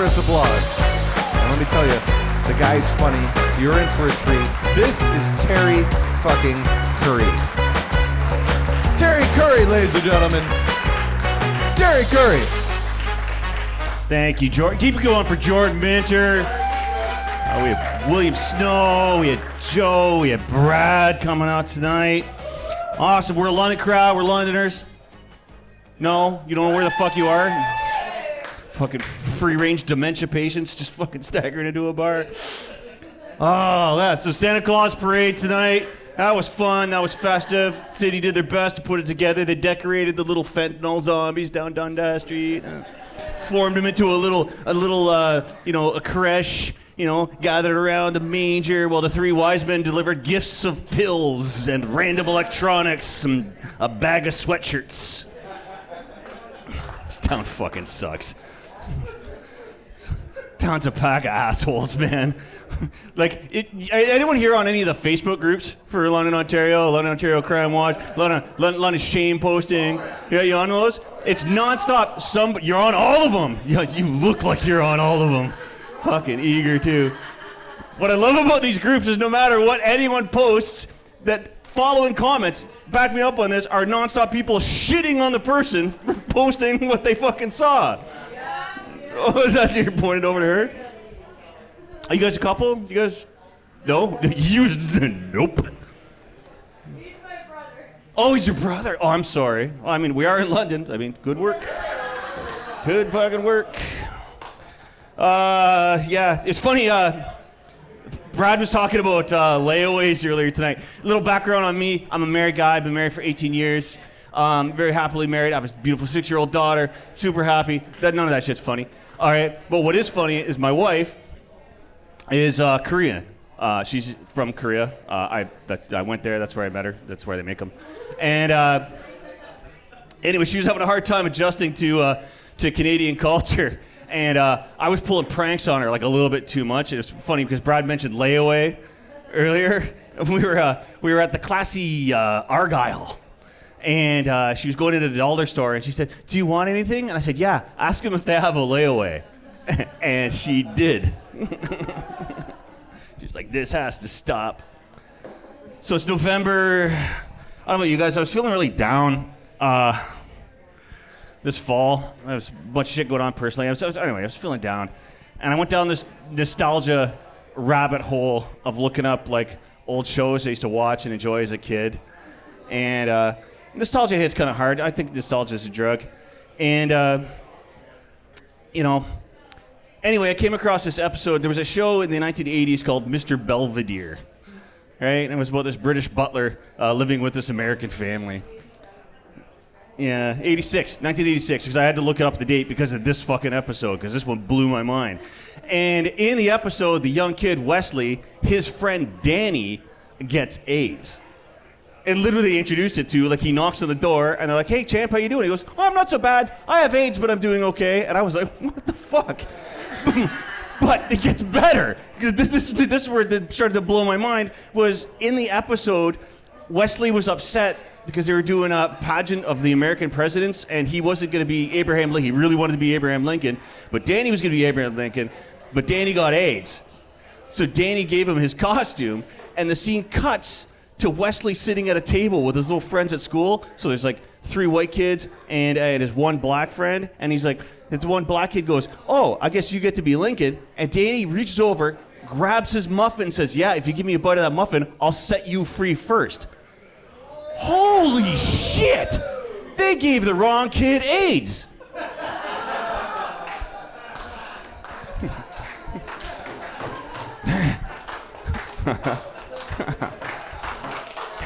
thunderous applause. And let me tell you, the guy's funny. You're in for a treat. This is Terry fucking Currie. Terry Currie, ladies and gentlemen. Terry Currie. Thank you, Jordan. Keep it going for Jordan Minter. We had William Snow, we had Joe, we had Brad coming out tonight. Awesome. We're a London crowd. We're Londoners. No? You don't know where the fuck you are? Fucking free-range dementia patients just fucking staggering into a bar. Oh, that's so Santa Claus parade tonight. That was fun. That was festive. City did their best to put it together. They decorated the little fentanyl zombies down Dundas Street. Formed them into a creche. Gathered around a manger while the three wise men delivered gifts of pills and random electronics and a bag of sweatshirts. This town fucking sucks. Town's a pack of assholes, man. Anyone here on any of the Facebook groups for London, Ontario Crime Watch, London Shame posting? Yeah, you on those? It's nonstop. You're on all of them. Yeah, you look like you're on all of them. Fucking eager too. What I love about these groups is no matter what anyone posts, that following comments, back me up on this, are nonstop people shitting on the person for posting what they fucking saw. Oh, is that you're pointing over to her? Are you guys a couple? You guys? No? Nope. He's my brother. Oh, he's your brother. Oh, I'm sorry. Well, I mean, we are in London. I mean, good work. Good fucking work. Yeah, it's funny. Brad was talking about layaways earlier tonight. A little background on me. I'm a married guy. I've been married for 18 years. Very happily married. I have a beautiful 6-year-old daughter. Super happy. None of that shit's funny. All right. But what is funny is my wife is Korean. She's from Korea. I went there. That's where I met her. That's where they make them. And anyway, she was having a hard time adjusting to Canadian culture. And I was pulling pranks on her like a little bit too much. It was funny because Brad mentioned layaway earlier. We were at the classy Argyle. And she was going into the dollar store, and she said, "Do you want anything?" And I said, "Yeah, ask them if they have a layaway." And she did. She's like, "This has to stop." So it's November. I don't know about you guys. I was feeling really down this fall. There was a bunch of shit going on personally. I was feeling down. And I went down this nostalgia rabbit hole of looking up like old shows I used to watch and enjoy as a kid. And nostalgia hits kind of hard. I think nostalgia is a drug. And, anyway, I came across this episode. There was a show in the 1980s called Mr. Belvedere, right? And it was about this British butler living with this American family. Yeah, 1986, because I had to look up the date because of this fucking episode, because this one blew my mind. And in the episode, the young kid, Wesley, his friend Danny gets AIDS. And literally they introduced it to, like, he knocks on the door, and they're like, "Hey, champ, how you doing?" He goes, "Oh, I'm not so bad. I have AIDS, but I'm doing okay." And I was like, what the fuck? But it gets better. Because this is where it started to blow my mind, was in the episode, Wesley was upset because they were doing a pageant of the American presidents, and he wasn't going to be Abraham Lincoln. He really wanted to be Abraham Lincoln, but Danny was going to be Abraham Lincoln, but Danny got AIDS. So Danny gave him his costume, and the scene cuts to Wesley sitting at a table with his little friends at school. So there's like 3 white kids and his one black friend, and he's like, his one black kid goes, "Oh, I guess you get to be Lincoln." And Danny reaches over, grabs his muffin, and says, "Yeah, if you give me a bite of that muffin, I'll set you free first." Holy shit! They gave the wrong kid AIDS.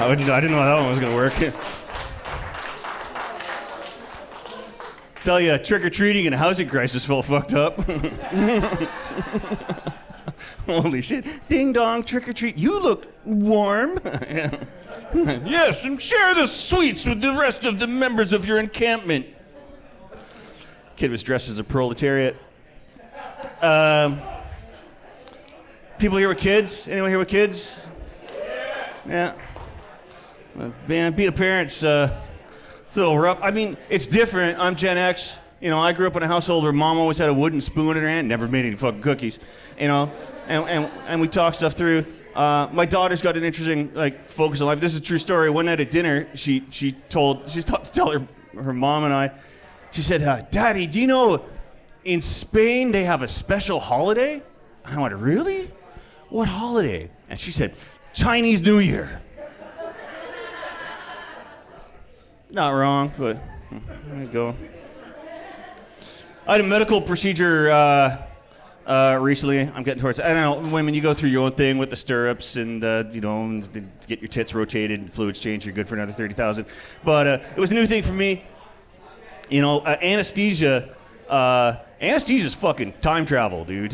I didn't know how that one was going to work. Tell you, trick-or-treating and a housing crisis felt fucked up. Holy shit. Ding dong, trick-or-treat. You look warm. Yes, and share the sweets with the rest of the members of your encampment. Kid was dressed as a proletariat. People here with kids? Anyone here with kids? Yeah. Man, being a parent's it's a little rough. I mean, it's different. I'm Gen X. You know, I grew up in a household where mom always had a wooden spoon in her hand, never made any fucking cookies. You know, and we talk stuff through. My daughter's got an interesting focus on life. This is a true story. One night at dinner, she's taught to tell her mom and I. She said, "Daddy, do you know in Spain they have a special holiday?" And I went, "Really? What holiday?" And she said, "Chinese New Year." Not wrong, but there you go. I had a medical procedure recently. I'm getting towards. I don't know. Women, you go through your own thing with the stirrups and to get your tits rotated and fluids changed. You're good for another 30,000. But it was a new thing for me. You know, anesthesia. Anesthesia's fucking time travel, dude.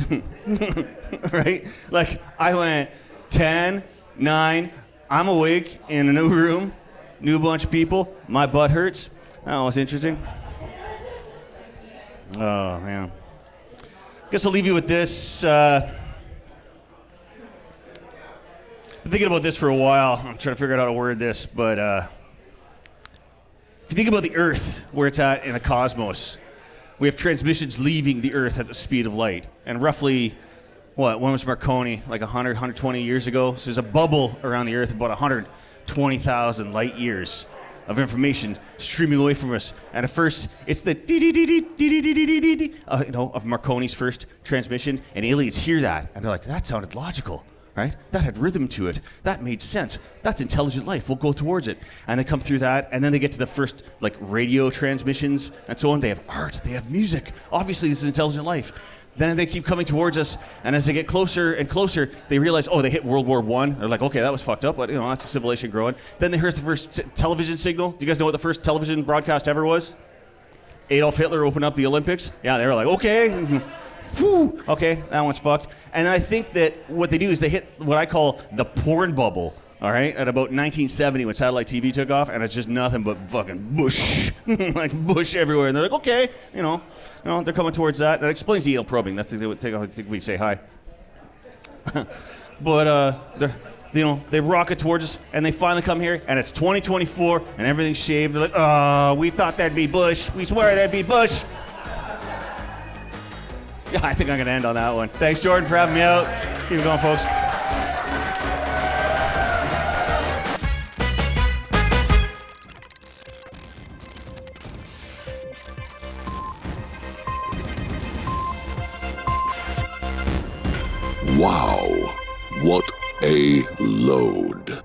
Right? Like I went 10, 9. I'm awake in a new room, new bunch of people. My butt hurts. That was interesting. Oh, man. Guess I'll leave you with this. Been thinking about this for a while. I'm trying to figure out how to word this, but if you think about the Earth, where it's at in the cosmos, we have transmissions leaving the Earth at the speed of light. And roughly, when was Marconi? Like 100, 120 years ago? So there's a bubble around the Earth about 120,000 light years of information streaming away from us. And at first, it's the of Marconi's first transmission, and aliens hear that, and they're like, that sounded logical, right? That had rhythm to it. That made sense. That's intelligent life. We'll go towards it. And they come through that, and then they get to the first radio transmissions and so on. They have art. They have music. Obviously, this is intelligent life. Then they keep coming towards us, and as they get closer and closer, they realize, they hit World War I. They're like, okay, that was fucked up, but that's a civilization growing. Then they heard the first television signal. Do you guys know what the first television broadcast ever was? Adolf Hitler opened up the Olympics. Yeah, they were like, okay, whew, okay, that one's fucked. And I think that what they do is they hit what I call the porn bubble. All right, at about 1970 when satellite TV took off, and it's just nothing but fucking bush, like bush everywhere. And they're like, okay, they're coming towards that. That explains the anal probing. That's the thing I think we say hi. But they rocket towards us, and they finally come here, and it's 2024, and everything's shaved. They're like, oh, we thought that'd be bush. We swear that'd be bush. Yeah, I think I'm gonna end on that one. Thanks, Jordan, for having me out. Keep it going, folks. Wow, what a load.